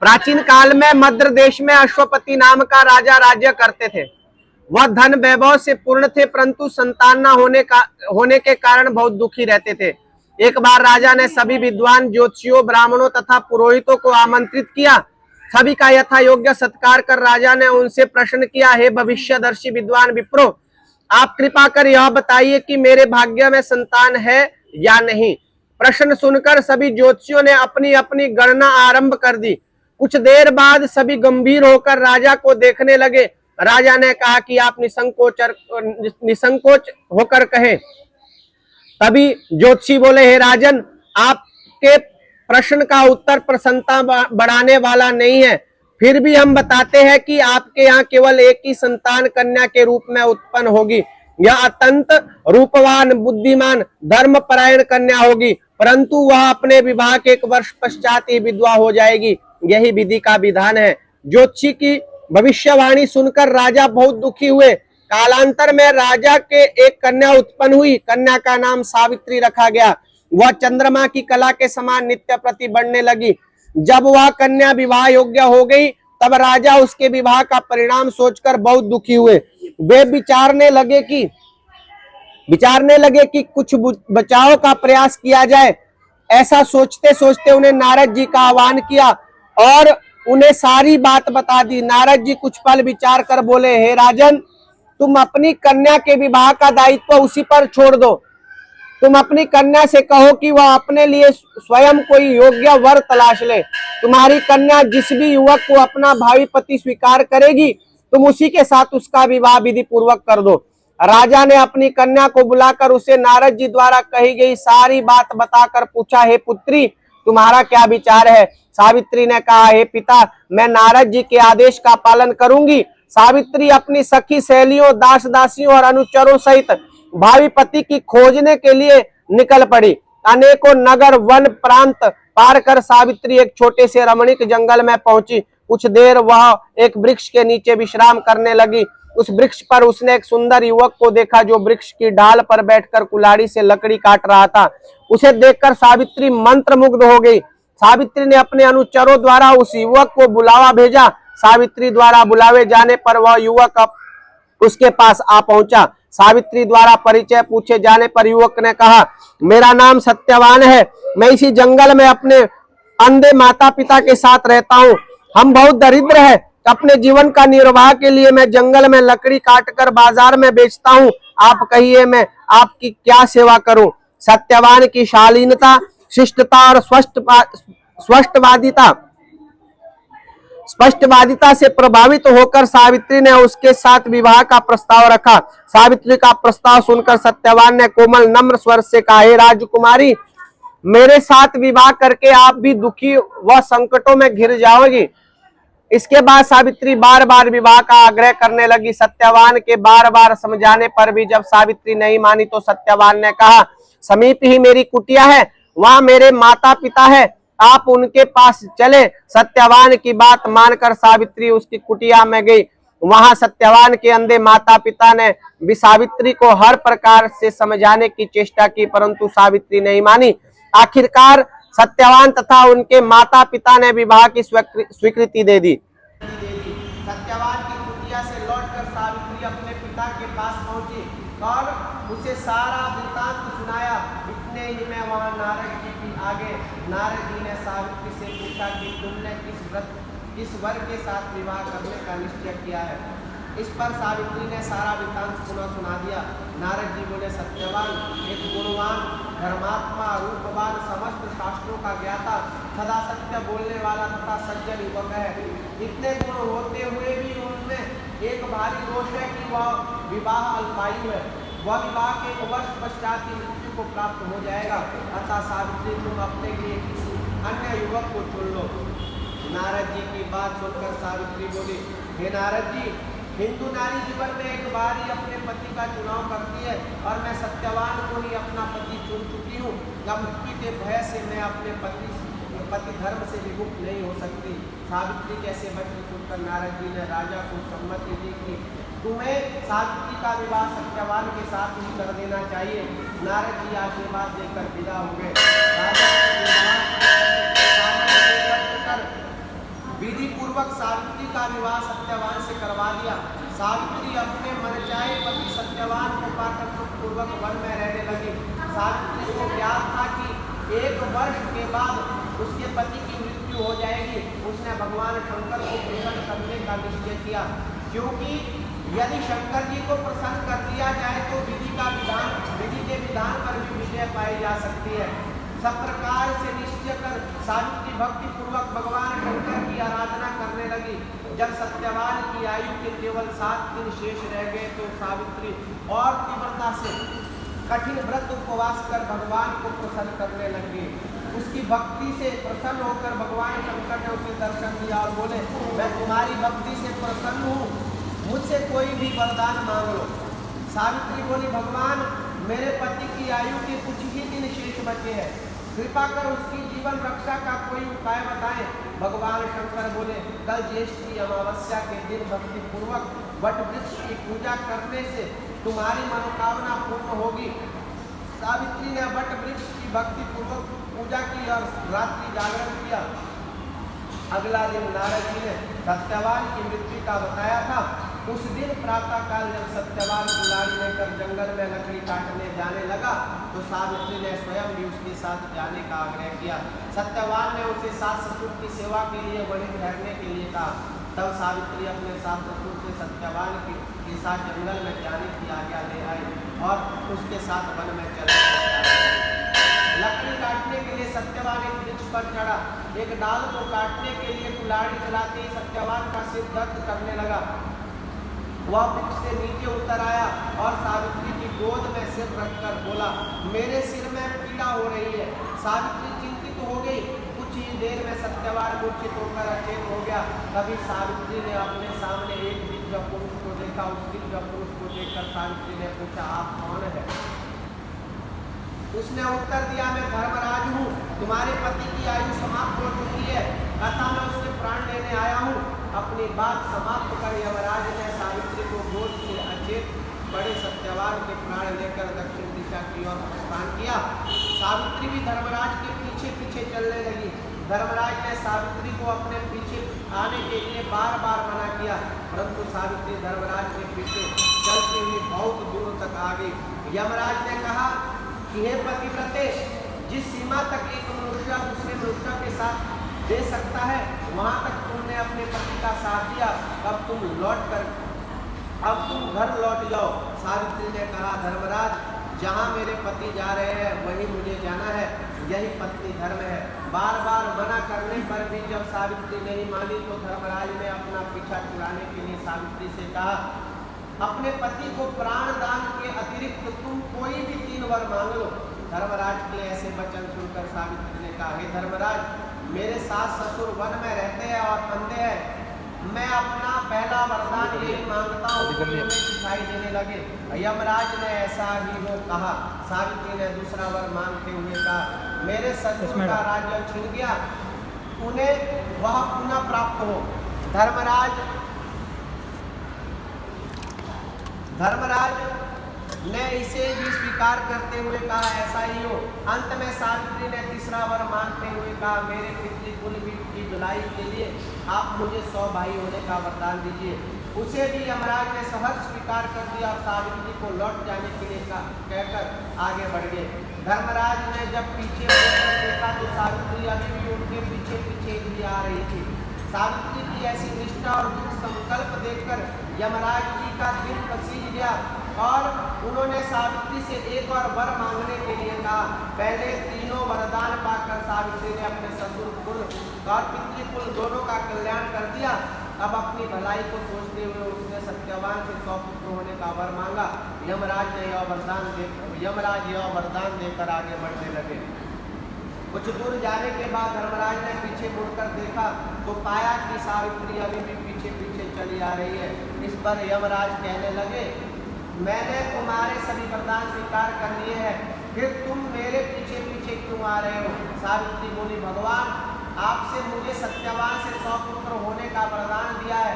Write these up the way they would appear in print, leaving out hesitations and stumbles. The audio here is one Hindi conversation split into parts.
प्राचीन काल में मद्र देश में अश्वपति नाम का राजा राज्य करते थे। वह धन वैभव से पूर्ण थे, परंतु संतान न होने के कारण बहुत दुखी रहते थे। एक बार राजा ने सभी विद्वान ज्योतिषियों, ब्राह्मणों तथा पुरोहितों को आमंत्रित किया। सभी का यथा योग्य सत्कार कर राजा ने उनसे प्रश्न किया, हे भविष्यदर्शी विद्वान विप्रो, आप कृपा कर यह बताइए कि मेरे भाग्य में संतान है या नहीं। प्रश्न सुनकर सभी ज्योतिषियों ने अपनी अपनी गणना आरंभ कर दी। कुछ देर बाद सभी गंभीर होकर राजा को देखने लगे। राजा ने कहा कि आप निसंकोच होकर कहें। तभी ज्योतिषी बोले, हे राजन, आपके प्रश्न का उत्तर प्रसन्नता बढ़ाने वाला नहीं है, फिर भी हम बताते हैं कि आपके यहाँ केवल एक ही संतान कन्या के रूप में उत्पन्न होगी। यह अत्यंत रूपवान, बुद्धिमान, धर्मपरायण कन्या होगी, परंतु वह अपने विवाह के 1 वर्ष पश्चात ही विधवा हो जाएगी। यही विधि का विधान है। ज्योतिषी की भविष्यवाणी सुनकर राजा बहुत दुखी हुए। कालांतर में राजा के एक कन्या उत्पन्न हुई। कन्या का नाम सावित्री रखा गया। वह चंद्रमा की कला के समान नित्य प्रति बढ़ने लगी। जब वह कन्या विवाह योग्य हो गई, तब राजा उसके विवाह का परिणाम सोचकर बहुत दुखी हुए। वे विचारने लगे कि कुछ बचाव का प्रयास किया जाए। ऐसा सोचते सोचते उन्हें नारद जी का आह्वान किया और उन्हें सारी बात बता दी। नारद जी कुछ पल विचार कर बोले, हे राजन, तुम अपनी कन्या के विवाह का दायित्व उसी पर छोड़ दो। तुम अपनी कन्या से कहो कि वह अपने लिए स्वयं कोई योग्य वर तलाश ले। तुम्हारी कन्या जिस भी युवक को अपना भावी पति स्वीकार करेगी, तुम उसी के साथ उसका विवाह विधि पूर्वक कर दो। राजा ने अपनी कन्या को बुलाकर उसे नारद जी द्वारा कही गई सारी बात बताकर पूछा, हे पुत्री, तुम्हारा क्या विचार है? सावित्री ने कहा, हे पिता, मैं नारद जी के आदेश का पालन करूंगी। सावित्री अपनी सखी सहेलियों, दास दासियों और अनुचरों सहित भावी पति की खोजने के लिए निकल पड़ी। अनेकों नगर, वन, प्रांत पार कर सावित्री एक छोटे से रमणीक जंगल में पहुंची। कुछ देर वह एक वृक्ष के नीचे विश्राम करने लगी। उस वृक्ष पर उसने एक सुंदर युवक को देखा जो वृक्ष की डाल पर बैठकर कुल्हाड़ी से लकड़ी काट रहा था। उसे देखकर सावित्री मंत्रमुग्ध हो गई। सावित्री ने अपने अनुचरों द्वारा उस युवक को बुलावा भेजा। सावित्री द्वारा बुलावे जाने पर वह युवक उसके पास आ पहुंचा। सावित्री द्वारा परिचय पूछे जाने पर युवक ने कहा, मेरा नाम सत्यवान है। मैं इसी जंगल में अपने अंधे माता पिता के साथ रहता हूँ। हम बहुत दरिद्र हैं। अपने जीवन का निर्वाह के लिए मैं जंगल में लकड़ी काटकर बाजार में बेचता हूँ। आप कहिए मैं आपकी क्या सेवा करूं? सत्यवान की शालीनता, शिष्टता और स्पष्टवादिता से प्रभावित होकर सावित्री ने उसके साथ विवाह का प्रस्ताव रखा। सावित्री का प्रस्ताव सुनकर सत्यवान ने कोमल नम्र स्वर से कहा, हे राजकुमारी, मेरे साथ विवाह करके आप भी दुखी व संकटों में घिर जाओगी। इसके बाद सावित्री बार बार विवाह का आग्रह करने लगी। सत्यवान के बार बार समझाने पर भी जब सावित्री नहीं मानी तो सत्यवान ने कहा, समीप ही मेरी कुटिया है, वहां मेरे माता पिता है, आप उनके पास चले। सत्यवान की बात मानकर सावित्री उसकी कुटिया में गई। वहां सत्यवान के अंधे माता पिता ने भी सावित्री को हर प्रकार से समझाने की चेष्टा की, परंतु सावित्री नहीं मानी। आखिरकार सत्यवान तथा उनके माता पिता ने विवाह की स्वीकृति दे दी। सत्यवान की कुटिया से लौटकर सावित्री अपने पिता के पास पहुंची और उसे सारा वृत्तांत सुनाया। इतने ही में वहां नारद जी भी आगे। नारद जी ने सावित्री से पूछा कि तुमने किस वर के साथ विवाह करने का निश्चय किया है? इस पर सावित्री ने सारा वृत्तांत सुना दिया। नारद जी बोले, सत्यवान एक गुणवान, धर्मात्मा, रूपवान, समस्त शास्त्रों का ज्ञाता, सदा सत्य बोलने वाला तथा सज्जन युवक है। इतने गुण होते हुए भी उनमें एक भारी दोष है कि वह विवाह अल्पायु है। वह विवाह के 1 वर्ष पश्चात ही मृत्यु को प्राप्त हो जाएगा। अतः सावित्री, तुम अपने लिए किसी अन्य युवक को चुन लो। नारद जी की बात सुनकर सावित्री बोली, हे नारद जी, हिंदू नारी जीवन में एक बार ही अपने पति का चुनाव करती है और मैं सत्यवान को ही अपना पति चुन चुकी हूँ। जब मृत्यु के भय से मैं अपने पति धर्म से विमुक्त नहीं हो सकती। सावित्री कैसे बच्ची चुनकर नारद जी ने राजा को सम्मति दी कि तुम्हें सावित्री का विवाह सत्यवान के साथ ही कर देना चाहिए। नारद जी आशीर्वाद देकर विदा हो गए। राजा विधि पूर्वक सावित्री का विवाह सत्यवान से करवा दिया। सावित्री अपने मनचाहे पति सत्यवान को पाकर सुखपूर्वक वन में रहने लगी। सावित्री को ज्ञात था कि 1 वर्ष के बाद उसके पति की मृत्यु हो जाएगी। उसने भगवान शंकर को प्रसन्न करने का निश्चय किया, क्योंकि यदि शंकर जी को प्रसन्न कर दिया जाए तो विधि के विधान पर भी विजय पाई जा सकती है। सब प्रकार से निश्चय कर सावित्री भक्ति पूर्वक भगवान शंकर की आराधना करने लगी। जब सत्यवान की आयु के केवल 7 दिन शेष रह गए तो सावित्री और तीव्रता से कठिन व्रत उपवास कर भगवान को प्रसन्न करने लगी। उसकी भक्ति से प्रसन्न होकर भगवान शंकर ने उसे दर्शन दिया और बोले, मैं तुम्हारी भक्ति से प्रसन्न हूँ, मुझसे कोई भी वरदान मांग लो। सावित्री बोली, भगवान मेरे पति की आयु के कुछ ही दिन शेष बचे हैं, कृपा कर उसकी जीवन रक्षा का कोई उपाय बताएं। भगवान शंकर बोले, कल ज्येष्ठ की अमावस्या के दिन भक्ति पूर्वक वट वृक्ष की पूजा करने से तुम्हारी मनोकामना पूर्ण होगी। सावित्री ने वट वृक्ष की भक्ति पूर्वक पूजा की और रात्रि जागरण किया। अगला दिन नारद जी ने सत्यवान की मृत्यु का बताया था। उस दिन प्रातः काल जब सत्यवान कुल्हाड़ी लेकर जंगल में लकड़ी काटने जाने लगा तो सावित्री ने स्वयं भी उसके साथ जाने का आग्रह किया। सत्यवान ने उसे सास ससुर की सेवा के लिए वहीं ठहरने के लिए कहा। तब सावित्री अपने सास ससुर से सत्यवान के साथ जंगल में जाने की आज्ञा ले आई और उसके साथ वन में चले। लकड़ी काटने के लिए सत्यवान एक वृक्ष पर चढ़ा। एक डाल को काटने के लिए कुल्हाड़ी चलाते ही सत्यवान का सिर दर्द करने लगा। वह वृक्ष से नीचे उतर आया और सावित्री की गोद में सिर रखकर बोला, मेरे सिर में पीड़ा हो रही है। सावित्री चिंतित हो गई। कुछ ही देर में सत्यवान मूर्छित होकर अचेत हो गया। तभी सावित्री ने अपने सामने एक दिव्य पुरुष को देखा। उस दिव्य पुरुष को देखकर सावित्री ने पूछा, आप कौन है? उसने उत्तर दिया, मैं धर्मराज हूँ, तुम्हारे पति की आयु समाप्त हो चुकी है, अतः मैं उसके प्राण लेने आया हूँ। अपनी बात समाप्त कर यमराज ने सावित्री को गोद से अचेत बड़े सत्यवान के प्राण लेकर दक्षिण दिशा की ओर प्रस्थान किया। सावित्री भी धर्मराज के पीछे पीछे चलने लगी। धर्मराज ने सावित्री को अपने पीछे आने के लिए बार बार मना किया, परंतु सावित्री धर्मराज के पीछे चलती हुई बहुत दूर तक आ गई। यमराज ने कहा कि हे पतिव्रते, जिस सीमा तक एक मनुष्य दूसरे मनुष्य के साथ दे सकता है वहां तक तुमने अपने पति का साथ दिया। अब तुम घर लौट जाओ। सावित्री ने कहा, धर्मराज, जहां मेरे पति जा रहे हैं वहीं मुझे जाना है, यही पत्नी धर्म है। बार बार मना करने पर भी जब सावित्री नहीं मानी तो धर्मराज ने अपना पीछा छुड़ाने के लिए सावित्री से कहा, अपने पति को प्राण दान के अतिरिक्त तुम कोई भी 3 वर मांग लो। धर्मराज के ऐसे वचन सुनकर सावित्री ने कहा, हे धर्मराज, मेरे सास ससुर वन में रहते हैं और अंधे हैं। मैं अपना पहला वरदान यही मांगता हूँ कि उन्हें दिखाई देने लगे। यमराज ने ऐसा ही हो कहा। सावित्री ने दूसरा वर मांगते हुए कहा, मेरे ससुर का राज्य छिन गया, उन्हें वह पुनः प्राप्त हो। धर्मराज ने इसे भी स्वीकार करते हुए कहा, ऐसा ही हो। अंत में सावित्री ने तीसरा वर मांगते हुए कहा, मेरे पितृकुल की धुलाई के लिए आप मुझे 100 भाई होने का वरदान दीजिए। उसे भी यमराज ने सहर्ष स्वीकार कर दिया और सावित्री को लौट जाने के लिए कहकर आगे बढ़ गए। धर्मराज ने जब पीछे देखा तो सावित्री अभी भी उनके पीछे पीछे ही आ रही थी। सावित्री की ऐसी निष्ठा और दृढ़ संकल्प देखकर यमराज जी का दिल पसीज गया और उन्होंने सावित्री से एक और वर मांगने के लिए कहा। पहले तीनों वरदान पाकर सावित्री ने अपने ससुर कुल और पितृकुल दोनों का कल्याण कर दिया। अब अपनी भलाई को सोचते हुए उसने सत्यवान से 100 पुत्र होने का वर मांगा। यमराज यह वरदान देकर आगे बढ़ने लगे। कुछ दूर जाने के बाद धर्मराज ने पीछे मुड़कर देखा तो पाया कि सावित्री अभी भी पीछे पीछे चली आ रही है। इस पर यमराज कहने लगे, मैंने तुम्हारे सभी वरदान स्वीकार कर लिए हैं, फिर तुम मेरे पीछे पीछे क्यों आ रहे हो? सावित्री बोली, भगवान, आपसे मुझे सत्यवान से 100 पुत्र होने का वरदान दिया है,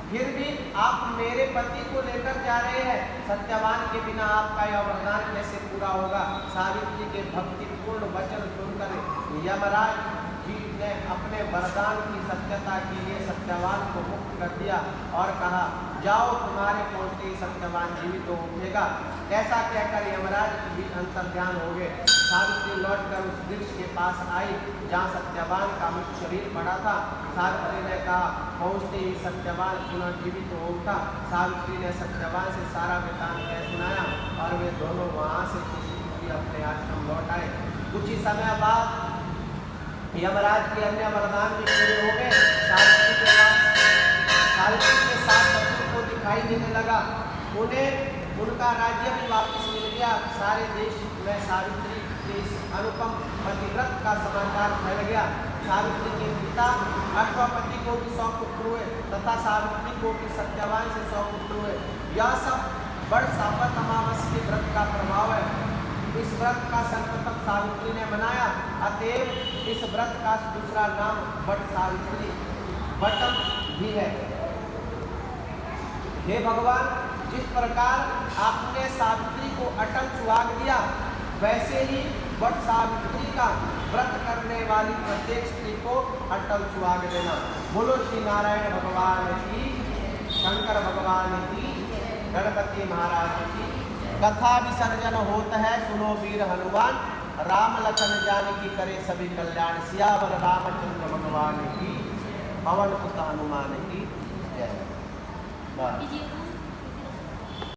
फिर भी आप मेरे पति को लेकर जा रहे हैं। सत्यवान के बिना आपका यह वरदान कैसे पूरा होगा? सावित्री के भक्तिपूर्ण वचन सुनकर यमराज जी ने ने अपने वरदान की सत्यता के लिए सत्यवान को मुक्त कर दिया और कहा, जाओ, तुम्हारे पहुंचते ही सत्यवान जीवित हो उठेगा। ऐसा कहकर यमराज भी अंतर्ध्यान हो गए। सावित्री लौटकर उस वृक्ष के पास आई जहाँ सत्यवान का मृत शरीर पड़ा था। सावित्री ने कहा, पहुंचते ही सत्यवान पुनः जीवित हो उठा। सावित्री ने सत्यवान से सारा वृत्तांत कह सुनाया और वे दोनों वहां से खुशी अपने आश्रम लौट आए। कुछ ही समय बाद यमराज के अन्य वरदान भी पूरे हो गए। सावित्री के साथ ससुर को दिखाई देने लगा। उन्हें उनका राज्य भी वापस मिल गया। सारे देश में सावित्री के इस अनुपम पतिव्रत का समाचार फैल गया। सावित्री के पिता अश्वपति को भी 100 पुत्र हुए तथा सावित्री को भी सत्यवान से 100 पुत्र हुए। यह सब बड़ सापत अमावस के व्रत का प्रभाव है। इस व्रत का सर्वप्रथम सावित्री ने मनाया, अतएव इस व्रत का दूसरा नाम वट सावित्री वटम भी है। हे भगवान, जिस प्रकार आपने सावित्री को अटल सुहाग दिया, वैसे ही वट सावित्री का व्रत करने वाली प्रत्येक स्त्री को अटल सुहाग देना। बोलो श्री नारायण भगवान की, शंकर भगवान की, गणपति महाराज की। कथा विसर्जन होता है, सुनो वीर हनुमान, राम लखन जानकी करे सभी कल्याण। सियावर रामचंद्र भगवान की, पवन सुत हनुमान की जय।